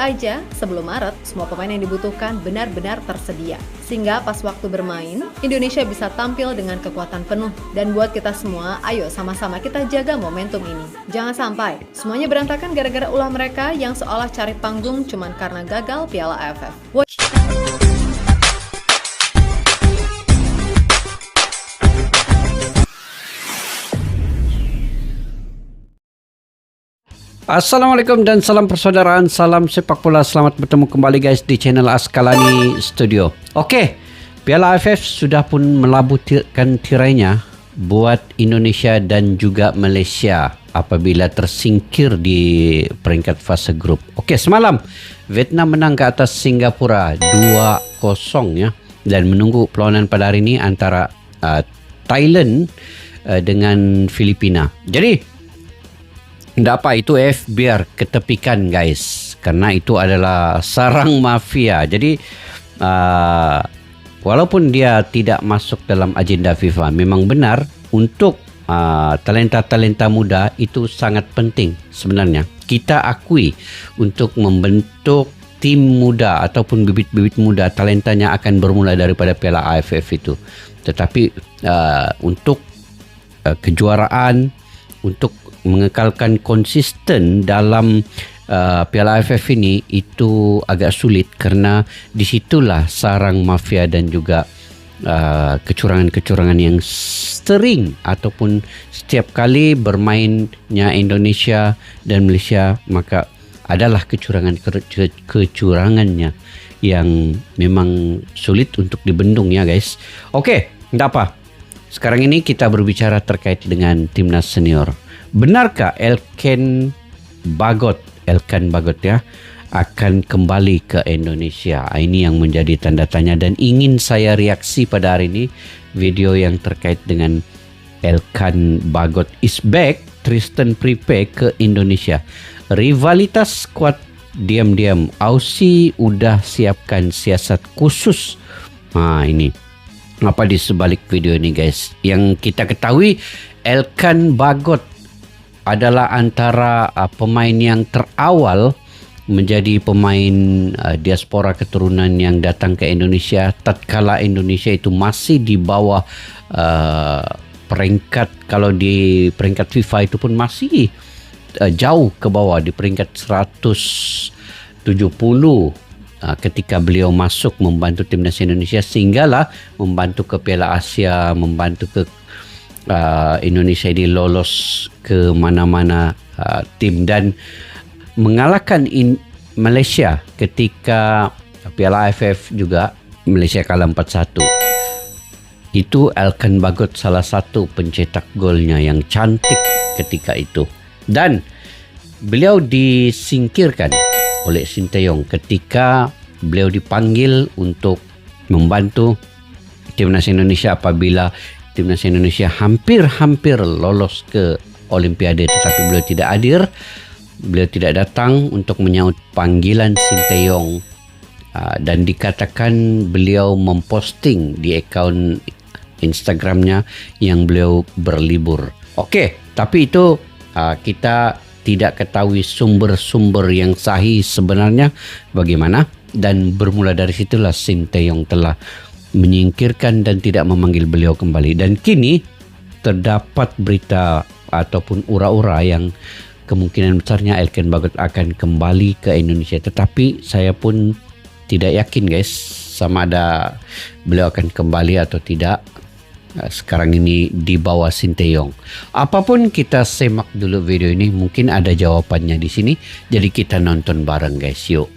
Semoga aja sebelum Maret, semua pemain yang dibutuhkan benar-benar tersedia. Sehingga pas waktu bermain, Indonesia bisa tampil dengan kekuatan penuh. Dan buat kita semua, ayo sama-sama kita jaga momentum ini. Jangan sampai semuanya berantakan gara-gara ulah mereka yang seolah cari panggung cuman karena gagal Piala AFF. Assalamualaikum dan salam persaudaraan, salam sepak bola. Selamat bertemu kembali guys di channel Askalani Studio. Oke, Piala AFF sudah pun melabuhkan tirainya buat Indonesia dan juga Malaysia apabila tersingkir di peringkat fase grup. Oke, semalam Vietnam menang ke atas Singapura 2-0 ya, dan menunggu perlawanan pada hari ini antara Thailand dengan Filipina. Jadi tidak apa, itu biar ketepikan guys, karena itu adalah sarang mafia. Jadi walaupun dia tidak masuk dalam agenda FIFA, memang benar untuk talenta-talenta muda itu sangat penting sebenarnya. Kita akui untuk membentuk tim muda ataupun bibit-bibit muda, talentanya akan bermula daripada Piala AFF itu. Tetapi untuk kejuaraan, untuk mengekalkan konsisten dalam Piala AFF ini itu agak sulit, karena disitulah sarang mafia dan juga kecurangan-kecurangan yang sering ataupun setiap kali bermainnya Indonesia dan Malaysia, maka adalah kecurangannya yang memang sulit untuk dibendung ya guys. Oke, tidak apa. Sekarang ini kita berbicara terkait dengan timnas senior. Benarkah Elkan Bagot ya akan kembali ke Indonesia? Ini yang menjadi tanda tanya dan ingin saya reaksi pada hari ini. Video yang terkait dengan Elkan Bagot is back, Tristan Pripe ke Indonesia. Rivalitas skuad diam-diam. Aussie udah siapkan siasat khusus. Ini apa di sebalik video ini guys? Yang kita ketahui, Elkan Bagot adalah antara pemain yang terawal menjadi pemain diaspora keturunan yang datang ke Indonesia tatkala Indonesia itu masih di bawah peringkat, kalau di peringkat FIFA itu pun masih jauh ke bawah di peringkat 170 ketika beliau masuk membantu timnas Indonesia, sehinggalah membantu ke Piala Asia, membantu ke Indonesia ini lolos ke mana-mana tim dan mengalahkan Malaysia ketika Piala AFF juga. Malaysia kalah 4-1. Itu Elkan Bagot salah satu pencetak golnya yang cantik ketika itu, dan beliau disingkirkan oleh Sinteyong ketika beliau dipanggil untuk membantu timnas Indonesia apabila timnas Indonesia hampir lolos ke Olimpiade, tetapi beliau tidak hadir. Beliau tidak datang untuk menyambut panggilan Sinteyong, dan dikatakan beliau memposting di akaun Instagramnya yang beliau berlibur. Oke, tapi itu kita tidak ketahui sumber-sumber yang sahih sebenarnya bagaimana, dan bermula dari situlah Sinteyong telah menyingkirkan dan tidak memanggil beliau kembali. Dan kini terdapat berita ataupun ura-ura yang kemungkinan besarnya Elkan Bagot akan kembali ke Indonesia, tetapi saya pun tidak yakin guys sama ada beliau akan kembali atau tidak sekarang ini di bawah Sinteyong. Apapun, kita semak dulu video ini, mungkin ada jawabannya di sini, jadi kita nonton bareng guys, yuk.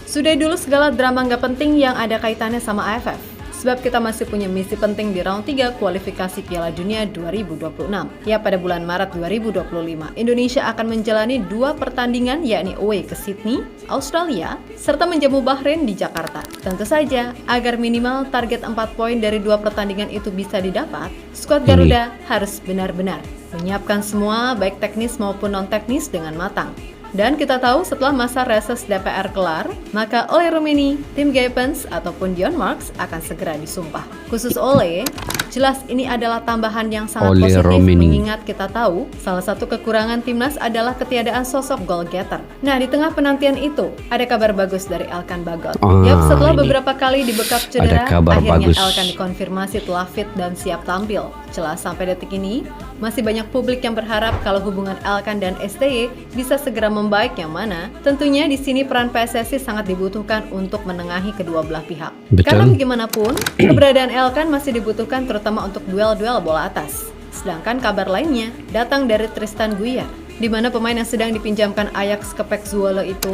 Sudah dulu segala drama nggak penting yang ada kaitannya sama AFF. Sebab kita masih punya misi penting di round 3 kualifikasi Piala Dunia 2026. Ya, pada bulan Maret 2025, Indonesia akan menjalani 2 pertandingan, yakni away ke Sydney, Australia, serta menjamu Bahrain di Jakarta. Tentu saja, agar minimal target 4 poin dari 2 pertandingan itu bisa didapat, skuad Garuda harus benar-benar menyiapkan semua baik teknis maupun non-teknis dengan matang. Dan kita tahu setelah masa reses DPR kelar, maka Ole Rummenigge, Tim Geipens, ataupun John Marks akan segera disumpah. Khusus Ole, Jelas ini adalah tambahan yang sangat Oleh positif Romeni. mengingat kita tahu salah satu kekurangan timnas adalah ketiadaan sosok goal getter. Nah, di tengah penantian itu ada kabar bagus dari Elkan Bagot. Setelah ini beberapa kali dibekap cedera, ada kabar akhirnya bagus. Elkan dikonfirmasi telah fit dan siap tampil. Jelas sampai detik ini masih banyak publik yang berharap kalau hubungan Elkan dan STY bisa segera membaik, yang mana tentunya di sini peran PSSI sangat dibutuhkan untuk menengahi kedua belah pihak. Betul. Karena bagaimanapun keberadaan Elkan masih dibutuhkan terutama untuk duel-duel bola atas. Sedangkan kabar lainnya datang dari Tristan Guiar, di mana pemain yang sedang dipinjamkan Ajax ke PEC Zwolle itu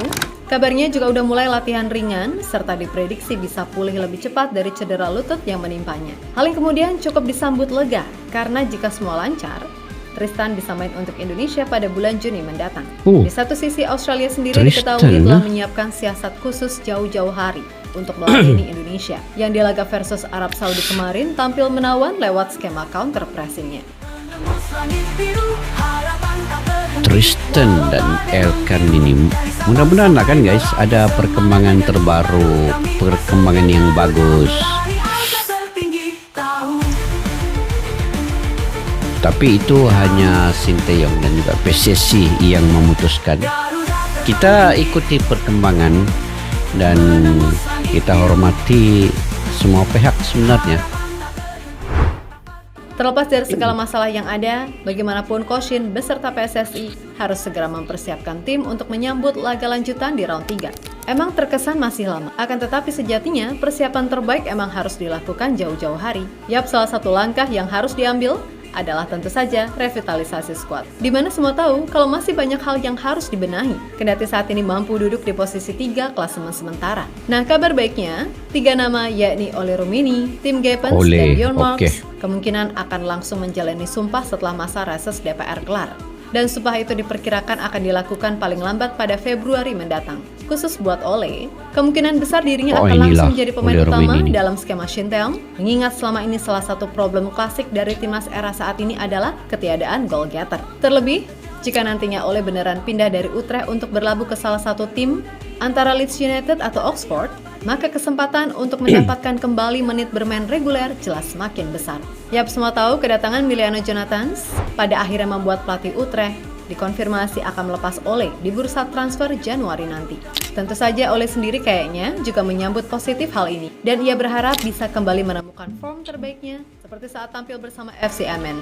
kabarnya juga udah mulai latihan ringan serta diprediksi bisa pulih lebih cepat dari cedera lutut yang menimpanya. Hal yang kemudian cukup disambut lega karena jika semua lancar, Tristan bisa main untuk Indonesia pada bulan Juni mendatang. Di satu sisi Australia sendiri diketahui telah menyiapkan siasat khusus jauh-jauh hari untuk melayani Indonesia yang di laga versus Arab Saudi kemarin tampil menawan lewat skema counter pressingnya. Tristan dan Elkan ini mudah-mudahan lah kan guys, ada perkembangan terbaru, perkembangan yang bagus. Tapi itu hanya Sinteyong dan juga PSSI yang memutuskan. Kita ikuti perkembangan dan kita hormati semua pihak sebenarnya. Terlepas dari segala masalah yang ada, bagaimanapun Coach Shin beserta PSSI harus segera mempersiapkan tim untuk menyambut laga lanjutan di round 3. Emang terkesan masih lama, akan tetapi sejatinya persiapan terbaik emang harus dilakukan jauh-jauh hari. Yap, salah satu langkah yang harus diambil adalah tentu saja revitalisasi skuad. Dimana semua tahu kalau masih banyak hal yang harus dibenahi, kendati saat ini mampu duduk di posisi 3 klasemen sementara. Nah, kabar baiknya, 3 nama yakni Ole Romeni, Tim Gepens, dan Bjorn Marks kemungkinan akan langsung menjalani sumpah setelah masa reses DPR kelar. Dan sumpah itu diperkirakan akan dilakukan paling lambat pada Februari mendatang. Khusus buat Ole, kemungkinan besar dirinya akan langsung jadi pemain utama dalam skema Shinteong, mengingat selama ini salah satu problem klasik dari timnas era saat ini adalah ketiadaan goal getter. Terlebih, jika nantinya Ole beneran pindah dari Utrecht untuk berlabuh ke salah satu tim antara Leeds United atau Oxford, maka kesempatan untuk mendapatkan kembali menit bermain reguler jelas semakin besar. Yap, semua tahu kedatangan Miliano Jonathans pada akhirnya membuat pelatih Utrecht dikonfirmasi akan melepas Ole di bursa transfer Januari nanti. Tentu saja Ole sendiri kayaknya juga menyambut positif hal ini, dan ia berharap bisa kembali menemukan form terbaiknya seperti saat tampil bersama FC Emmen.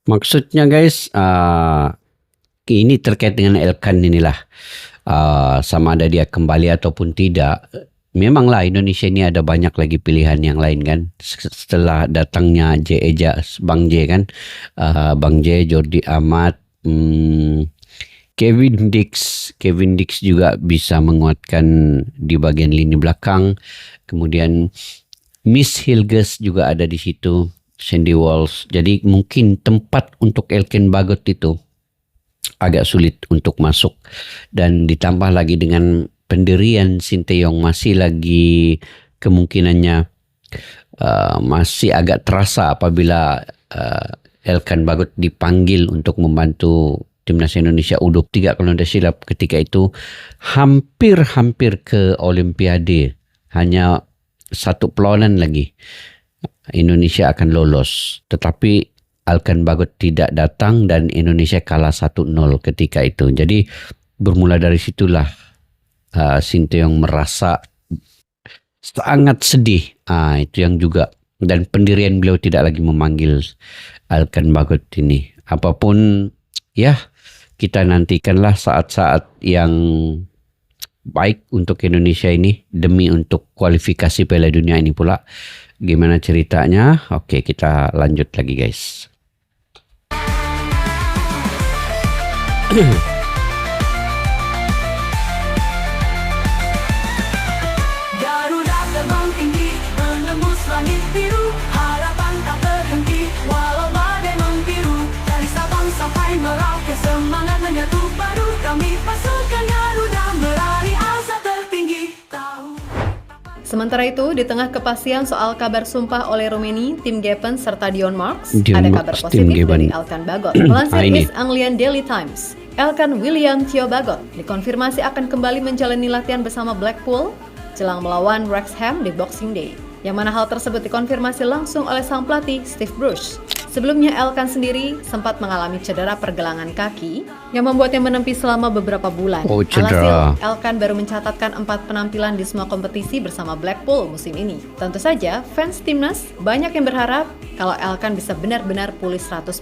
Maksudnya guys, ini terkait dengan Elkan inilah, sama ada dia kembali ataupun tidak. Memanglah Indonesia ini ada banyak lagi pilihan yang lain kan. Setelah datangnya Bang J kan, Bang J, Jordi Amat, Kevin Dix juga bisa menguatkan di bagian lini belakang. Kemudian Miss Hilgers juga ada di situ, Sandy Walsh. Jadi mungkin tempat untuk Elkan Bagot itu agak sulit untuk masuk, dan ditambah lagi dengan pendirian Sinteyong masih lagi kemungkinannya masih agak terasa apabila Elkan Bagot dipanggil untuk membantu timnas Indonesia U23 kalau tidak silap ketika itu hampir ke Olimpiade, hanya satu perlawanan lagi Indonesia akan lolos, tetapi Elkan Bagot tidak datang dan Indonesia kalah 1-0 ketika itu. Jadi bermula dari situlah Sinteyong merasa sangat sedih. Itu yang juga, dan pendirian beliau tidak lagi memanggil Elkan Bagot ini. Apapun ya, kita nantikanlah saat-saat yang baik untuk Indonesia ini demi untuk kualifikasi Piala Dunia ini pula. Gimana ceritanya? Oke, kita lanjut lagi guys. Garuda terbang tinggi, menembus langit biru, harapan tak berhenti, walau badai membiru. Dari Sabang sampai Merauke, semangat menyatu padu, kami pasukan Garuda berlari asa tertinggi. Sementara itu, di tengah kepastian soal kabar sumpah oleh Romeni, Tim Gepens serta Dion Marks, ada kabar positif dari Elkan Bagot. Melansir East Anglian Daily Times, Elkan William Theo Bagot dikonfirmasi akan kembali menjalani latihan bersama Blackpool jelang melawan Wrexham di Boxing Day, yang mana hal tersebut dikonfirmasi langsung oleh sang pelatih Steve Bruce. Sebelumnya Elkan sendiri sempat mengalami cedera pergelangan kaki yang membuatnya menempi selama beberapa bulan. Cedera. Alhasil, Elkan baru mencatatkan 4 penampilan di semua kompetisi bersama Blackpool musim ini. Tentu saja, fans timnas banyak yang berharap kalau Elkan bisa benar-benar pulih 100%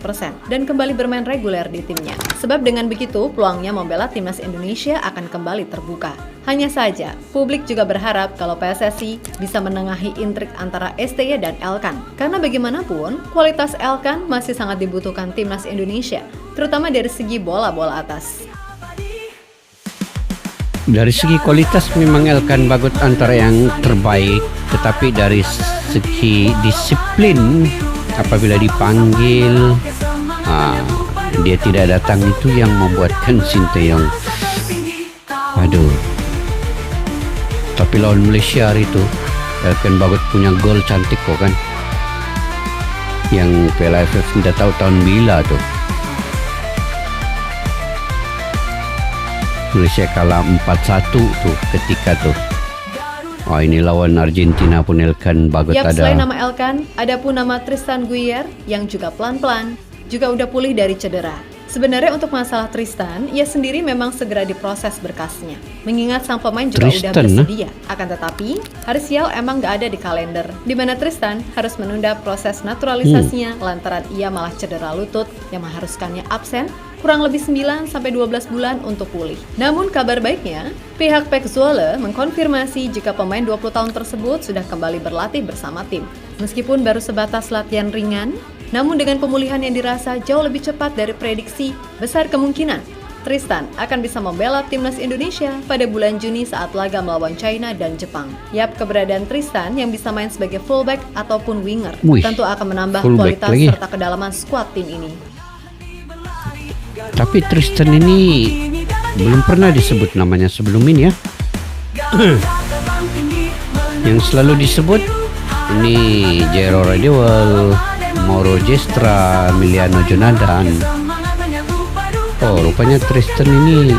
dan kembali bermain reguler di timnya. Sebab dengan begitu, peluangnya membela timnas Indonesia akan kembali terbuka. Hanya saja, publik juga berharap kalau PSSI bisa menengahi intrik antara STY dan Elkan. Karena bagaimanapun, kualitas Elkan masih sangat dibutuhkan timnas Indonesia, terutama dari segi bola-bola atas. Dari segi kualitas memang Elkan bagus antara yang terbaik, tetapi dari segi disiplin apabila dipanggil dia tidak datang, itu yang membuatkan Sinteyong aduh. Tapi lawan Malaysia hari itu Elkan bagus punya gol cantik kok kan, yang Piala AFF tidak tahu tahun bila tuh. Malaysia kalah 4-1 tuh ketika tuh. Oh, ini lawan Argentina pun Elkan bagus ada. Selain nama Elkan, ada pun nama Tristan Guier yang juga pelan-pelan juga udah pulih dari cedera. Sebenarnya untuk masalah Tristan, ia sendiri memang segera diproses berkasnya. Mengingat sang pemain juga udah bersedia. Akan tetapi, hari sial emang gak ada di kalender, di mana Tristan harus menunda proses naturalisasinya lantaran ia malah cedera lutut yang mengharuskannya absen kurang lebih 9-12 bulan untuk pulih. Namun kabar baiknya, pihak Pek Zwolle mengkonfirmasi jika pemain 20 tahun tersebut sudah kembali berlatih bersama tim. Meskipun baru sebatas latihan ringan, namun dengan pemulihan yang dirasa jauh lebih cepat dari prediksi, besar kemungkinan Tristan akan bisa membela timnas Indonesia pada bulan Juni saat laga melawan China dan Jepang. Keberadaan Tristan yang bisa main sebagai fullback ataupun winger tentu akan menambah kualitas serta kedalaman skuad tim ini. Tapi Tristan ini belum pernah disebut namanya sebelum ini ya. Yang selalu disebut ini Jero Radiwal, Mauro Gestra, Emiliano Jonadan. Oh, rupanya Tristan ini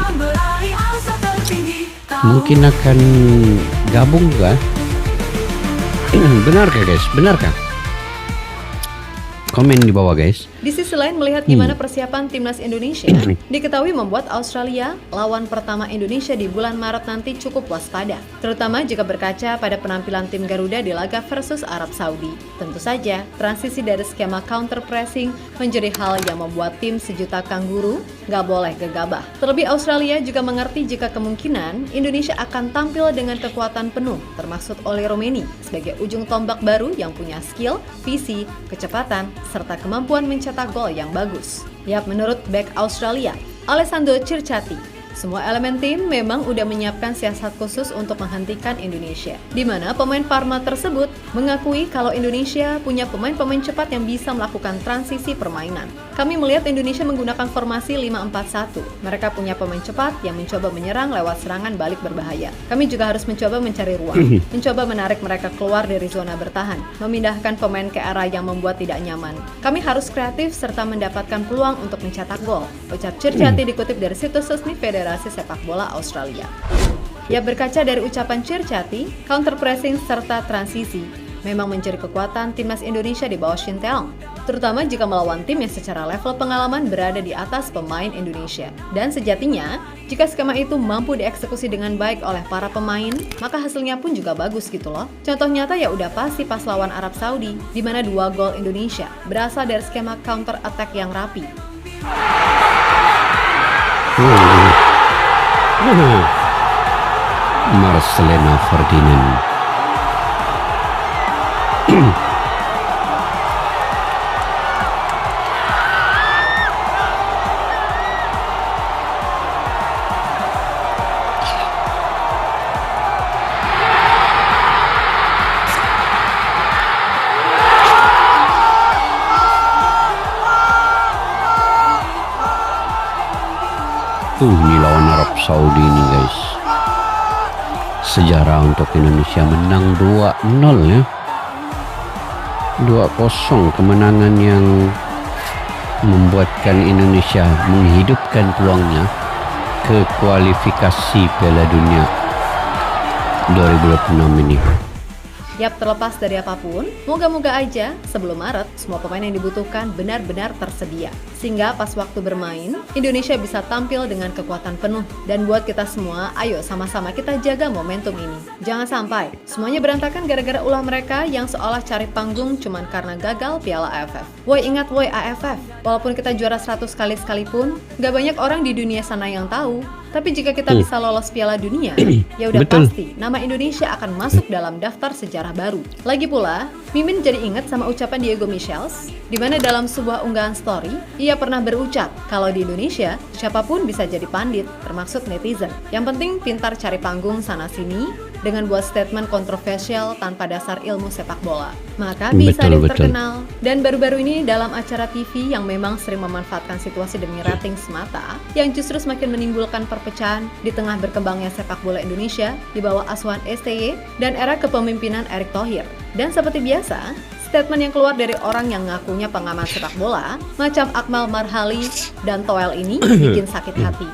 mungkin akan gabung kah? Benarkah guys? Benarkah? Komen di bawah guys. Di sisi lain melihat gimana persiapan timnas Indonesia, diketahui membuat Australia lawan pertama Indonesia di bulan Maret nanti cukup waspada, terutama jika berkaca pada penampilan tim Garuda di laga versus Arab Saudi. Tentu saja, transisi dari skema counter pressing menjadi hal yang membuat tim sejuta kanguru gak boleh gegabah. Terlebih Australia juga mengerti jika kemungkinan Indonesia akan tampil dengan kekuatan penuh, termasuk oleh Romeni sebagai ujung tombak baru yang punya skill, visi, kecepatan, serta kemampuan mencetak gol yang bagus. Menurut bek Australia, Alessandro Circati, semua elemen tim memang udah menyiapkan siasat khusus untuk menghentikan Indonesia, di mana pemain Parma tersebut mengakui kalau Indonesia punya pemain-pemain cepat yang bisa melakukan transisi permainan. Kami melihat Indonesia menggunakan formasi 5-4-1. Mereka punya pemain cepat yang mencoba menyerang lewat serangan balik berbahaya. Kami juga harus mencoba mencari ruang, mencoba menarik mereka keluar dari zona bertahan, memindahkan pemain ke arah yang membuat tidak nyaman. Kami harus kreatif serta mendapatkan peluang untuk mencetak gol, ucap Circati dikutip dari situs resmi Federasi Sepak Bola Australia. Berkaca dari ucapan Circati, counter pressing serta transisi memang menjadi kekuatan timnas Indonesia di bawah Sinteyong, terutama jika melawan tim yang secara level pengalaman berada di atas pemain Indonesia. Dan sejatinya, jika skema itu mampu dieksekusi dengan baik oleh para pemain, maka hasilnya pun juga bagus gitu loh. Contoh nyata udah pasti pas lawan Arab Saudi, di mana 2 gol Indonesia berasal dari skema counter attack yang rapi. Marcelino Ferdinand. Ini lawan Arab Saudi ini guys. Sejarah untuk Indonesia menang 2-0 ya. 2-0, kemenangan yang membuatkan Indonesia menghidupkan peluangnya ke kualifikasi Piala Dunia 2026 ini. Yap, terlepas dari apapun, moga-moga aja sebelum Maret, semua pemain yang dibutuhkan benar-benar tersedia. Sehingga pas waktu bermain, Indonesia bisa tampil dengan kekuatan penuh. Dan buat kita semua, ayo sama-sama kita jaga momentum ini. Jangan sampai semuanya berantakan gara-gara ulah mereka yang seolah cari panggung cuman karena gagal Piala AFF. Woi, ingat woi AFF, walaupun kita juara 100 kali sekalipun, gak banyak orang di dunia sana yang tahu. Tapi jika kita bisa lolos Piala Dunia, ya udah Betul. pasti nama Indonesia akan masuk dalam daftar sejarah baru. Lagi pula, Mimin jadi ingat sama ucapan Diego Michels, di mana dalam sebuah unggahan story, ia pernah berucap kalau di Indonesia, siapapun bisa jadi pandit, termasuk netizen. Yang penting pintar cari panggung sana-sini, dengan buat statement kontroversial tanpa dasar ilmu sepak bola. Maka bisa Betul, deh betul. terkenal. Dan baru-baru ini dalam acara TV yang memang sering memanfaatkan situasi demi rating semata, yang justru semakin menimbulkan perpecahan di tengah berkembangnya sepak bola Indonesia di bawah asuhan STY dan era kepemimpinan Erick Thohir. Dan seperti biasa, statement yang keluar dari orang yang ngakunya pengamat sepak bola, macam Akmal Marhali dan Toel ini bikin sakit hati.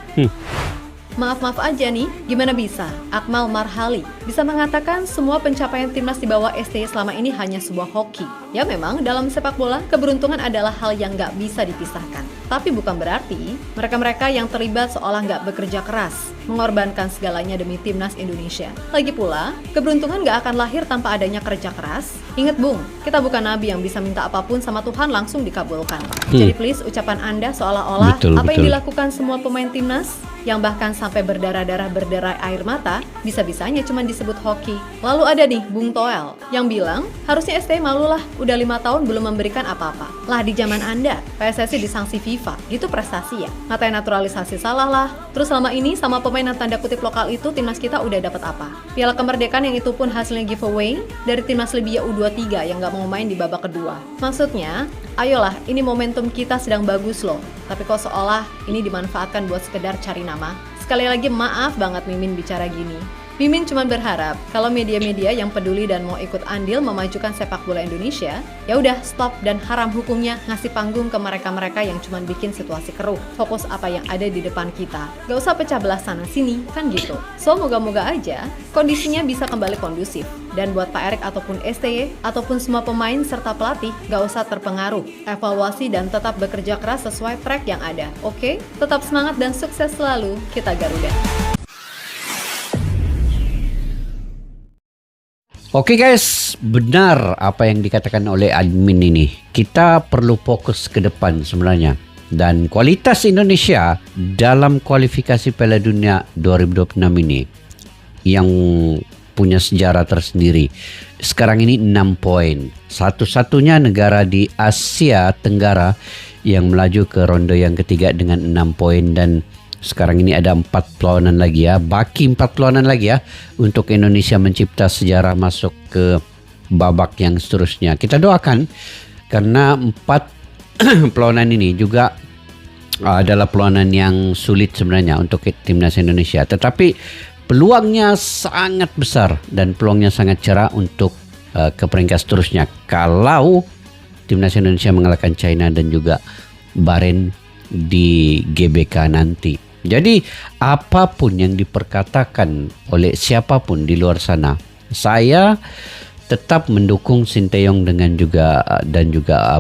Maaf aja nih, gimana bisa Akmal Marhali bisa mengatakan semua pencapaian timnas di bawah STY selama ini hanya sebuah hoki? Ya memang dalam sepak bola, keberuntungan adalah hal yang nggak bisa dipisahkan. Tapi bukan berarti mereka-mereka yang terlibat seolah nggak bekerja keras, mengorbankan segalanya demi timnas Indonesia. Lagi pula, keberuntungan nggak akan lahir tanpa adanya kerja keras. Ingat Bung, kita bukan nabi yang bisa minta apapun sama Tuhan langsung dikabulkan. Jadi please, ucapan Anda seolah-olah Betul, apa yang betul. dilakukan semua pemain timnas yang bahkan sampai berdarah-darah berderai air mata, bisa-bisanya cuma disebut hoki. Lalu ada nih Bung Toel yang bilang harusnya STY malulah udah 5 tahun belum memberikan apa-apa. Lah di zaman Anda, PSSI disanksi FIFA, gitu prestasi ya? Ngatain naturalisasi salah lah. Terus selama ini sama pemain yang tanda kutip lokal itu timnas kita udah dapat apa? Piala kemerdekaan yang itu pun hasilnya giveaway dari timnas Libya U23 yang gak mau main di babak kedua. Maksudnya, ayolah ini momentum kita sedang bagus loh. Tapi kok seolah ini dimanfaatkan buat sekedar cari nama. Sekali lagi maaf banget Mimin bicara gini. Mimin cuma berharap kalau media-media yang peduli dan mau ikut andil memajukan sepak bola Indonesia, ya udah stop dan haram hukumnya ngasih panggung ke mereka-mereka yang cuma bikin situasi keruh. Fokus apa yang ada di depan kita. Gak usah pecah belah sana sini, kan gitu. So moga-moga aja kondisinya bisa kembali kondusif. Dan buat Pak Erick ataupun STY ataupun semua pemain serta pelatih gak usah terpengaruh. Evaluasi dan tetap bekerja keras sesuai track yang ada. Oke? Tetap semangat dan sukses selalu. Kita Garuda. Oke guys, benar apa yang dikatakan oleh admin ini. Kita perlu fokus ke depan sebenarnya. Dan kualitas Indonesia dalam kualifikasi Piala Dunia 2026 ini yang punya sejarah tersendiri. Sekarang ini 6 poin. Satu-satunya negara di Asia Tenggara yang melaju ke ronde yang ketiga dengan 6 poin, dan sekarang ini ada 4 perlawanan lagi ya. Baki 4 perlawanan lagi ya untuk Indonesia mencipta sejarah masuk ke babak yang seterusnya. Kita doakan karena 4 perlawanan ini juga adalah perlawanan yang sulit sebenarnya untuk timnas Indonesia. Tetapi peluangnya sangat besar dan peluangnya sangat cerah untuk ke peringkat seterusnya kalau timnas Indonesia mengalahkan China dan juga Bahrain di GBK nanti. Jadi apapun yang diperkatakan oleh siapapun di luar sana, saya tetap mendukung Sinteyong dan juga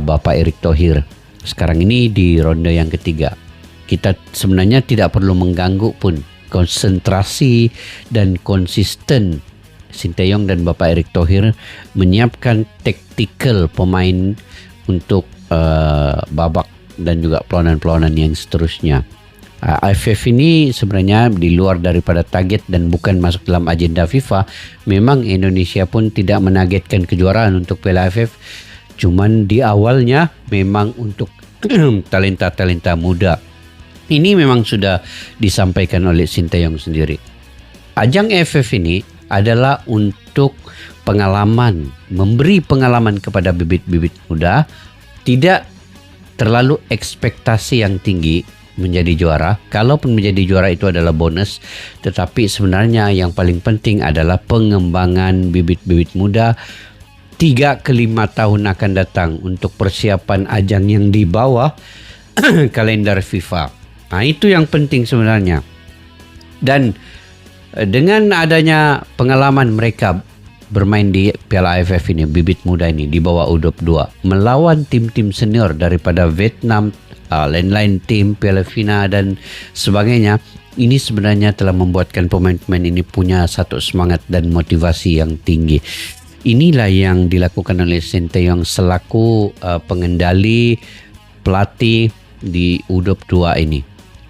Bapak Erick Thohir. Sekarang ini di ronde yang ketiga, kita sebenarnya tidak perlu mengganggu pun konsentrasi dan konsisten Sinteyong dan Bapak Erick Thohir menyiapkan taktikal pemain untuk babak dan juga perlawanan-perlawanan yang seterusnya. AFF ini sebenarnya di luar daripada target dan bukan masuk dalam agenda FIFA. Memang Indonesia pun tidak menargetkan kejuaraan untuk Piala AFF. Cuman di awalnya memang untuk talenta-talenta muda. Ini memang sudah disampaikan oleh Sinteyong sendiri. Ajang AFF ini adalah untuk pengalaman, memberi pengalaman kepada bibit-bibit muda, tidak terlalu ekspektasi yang tinggi menjadi juara. Kalaupun menjadi juara itu adalah bonus, tetapi sebenarnya yang paling penting adalah pengembangan bibit-bibit muda 3 ke 5 tahun akan datang untuk persiapan ajang yang di bawah kalender FIFA. Nah, itu yang penting sebenarnya. Dan Dengan adanya pengalaman mereka bermain di Piala AFF ini, bibit muda ini di bawah U22 melawan tim-tim senior daripada Vietnam, lain-lain tim Piala FINA dan sebagainya, ini sebenarnya telah membuatkan pemain-pemain ini punya satu semangat dan motivasi yang tinggi. Inilah yang dilakukan oleh Sinteyong selaku pengendali pelatih di U22 ini.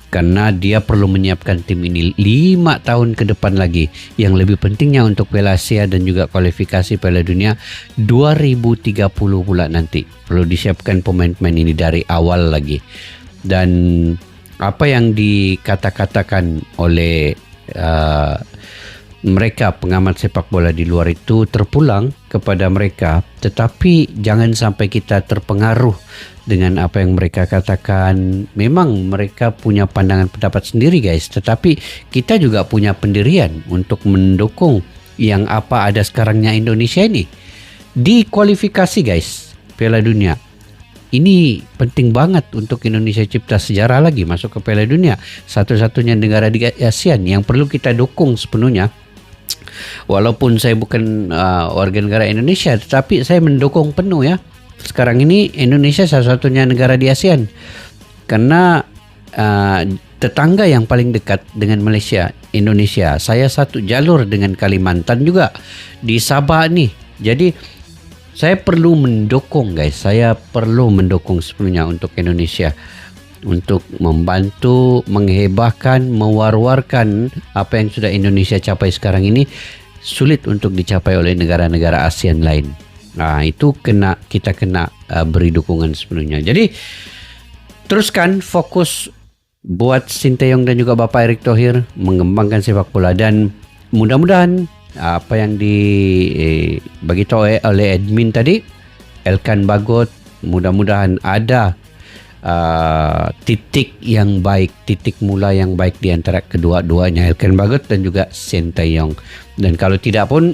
Karena dia perlu menyiapkan tim ini 5 tahun ke depan lagi. Yang lebih pentingnya untuk Piala Asia dan juga kualifikasi Piala Dunia 2030 pula nanti. Perlu disiapkan pemain-pemain ini dari awal lagi. Dan apa yang dikatakan oleh mereka pengamat sepak bola di luar itu terpulang kepada mereka, tetapi jangan sampai kita terpengaruh dengan apa yang mereka katakan. Memang mereka punya pandangan pendapat sendiri guys, tetapi kita juga punya pendirian untuk mendukung yang apa ada sekarangnya Indonesia ini di kualifikasi guys Piala Dunia. Ini penting banget untuk Indonesia cipta sejarah lagi masuk ke Piala Dunia, satu-satunya negara di ASEAN yang perlu kita dukung sepenuhnya. Walaupun saya bukan warga negara Indonesia, tetapi saya mendukung penuh ya. Sekarang ini Indonesia satu-satunya negara di ASEAN karena tetangga yang paling dekat dengan Malaysia, Indonesia. Saya satu jalur dengan Kalimantan juga di Sabah nih. Jadi saya perlu mendukung guys. Saya perlu mendukung sepenuhnya untuk Indonesia, untuk membantu, menghebahkan, mewar-warkan apa yang sudah Indonesia capai sekarang ini sulit untuk dicapai oleh negara-negara ASEAN lain. Nah, itu kita kena beri dukungan sepenuhnya. Jadi teruskan fokus buat Sinteyong dan juga Bapak Erick Thohir mengembangkan sepak bola, dan mudah-mudahan apa yang dibagi tahu oleh admin tadi, Elkan Bagot, mudah-mudahan ada titik yang baik, titik mula yang baik di antara kedua-duanya, Elkan Bagot dan juga Sinteyong. Dan kalau tidak pun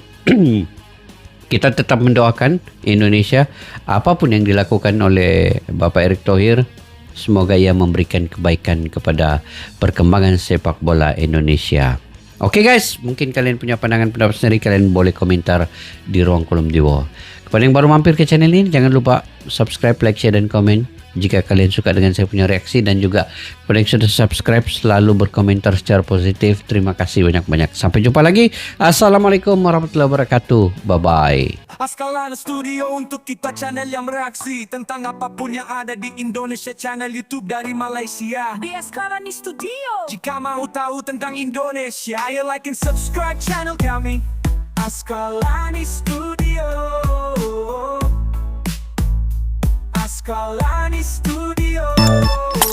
kita tetap mendoakan Indonesia, apapun yang dilakukan oleh Bapak Erick Thohir, semoga ia memberikan kebaikan kepada perkembangan sepak bola Indonesia. Oke guys, mungkin kalian punya pandangan pendapat sendiri, kalian boleh komentar di ruang kolom di bawah. Kepada yang baru mampir ke channel ini, jangan lupa subscribe, like, share, dan komen jika kalian suka dengan saya punya reaksi, dan juga kepada yang sudah subscribe selalu berkomentar secara positif. Terima kasih banyak-banyak. Sampai jumpa lagi. Assalamualaikum warahmatullahi wabarakatuh. Bye-bye. Askalana Studio untuk kita channel yang bereaksi tentang apapun yang ada di Indonesia, channel YouTube dari Malaysia di Askalani Studio. Jika mau tahu tentang Indonesia, ayo like and subscribe channel kami Askalani Studio. Askalani Studio.